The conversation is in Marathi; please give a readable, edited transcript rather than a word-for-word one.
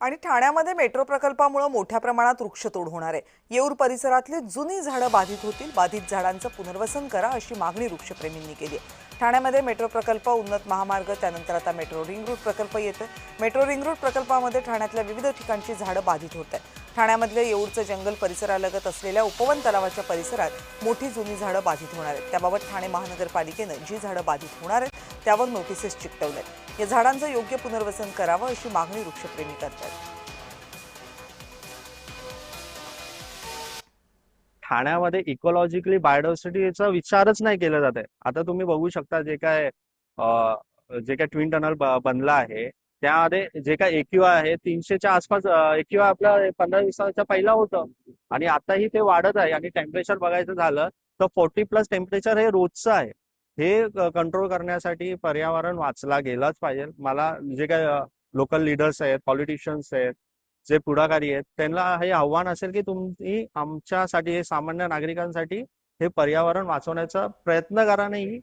आणि ठाण्यामध्ये मेट्रो प्रकल्पामुळे मोठ्या प्रमाणात वृक्षतोड होणार आहे. येऊर परिसरातली जुनी झाडं बाधित होतील. बाधित झाडांचं पुनर्वसन करा अशी मागणी वृक्षप्रेमींनी केली आहे. ठाण्यामध्ये मेट्रो प्रकल्प, उन्नत महामार्ग, त्यानंतर आता मेट्रो रिंग रोड प्रकल्प येतोय. मेट्रो रिंग रोड प्रकल्पामध्ये ठाण्यातल्या विविध ठिकाणची झाडं बाधित होत आहेत. ठाण्यामधल्या येऊरचं जंगल परिसरालगत असलेल्या उपवन तलावाच्या परिसरात मोठी जुनी झाडं बाधित होणार आहेत. त्याबाबत ठाणे महानगरपालिकेनं जी झाडं बाधित होणार आहेत त्यावर नोटिसेस चिकटवल्यात. या झाडांचं योग्य पुनर्वसन करावं अशी मागणी वृक्षप्रेमी करतात. ठाण्यामध्ये इकॉलॉजिकली बायोडायव्हर्सिटीचा विचारच नाही केला जात आहे. आता तुम्ही बघू शकता जे काय ट्विन टनल बनला आहे, त्यामध्ये जे काय एक्यू आहे 300च्या आसपास एक्यू आपला 15-20 पहिला होतं आणि आताही ते वाढत आहे. आणि टेम्परेचर बघायचं झालं तर 40+ टेम्परेचर हे रोजचं आहे. हे कंट्रोल करण्यासाठी पर्यावरण वाचला गेलाच पाहिजे. मला जे काय लोकल लीडर्स आहेत, पॉलिटिशियन्स आहेत, जे पुढाकारी आहेत, त्यांना हे आव्हान असेल की तुम्ही आमच्यासाठी, हे सामान्य नागरिकांसाठी हे पर्यावरण वाचवण्याचा प्रयत्न करा. नाही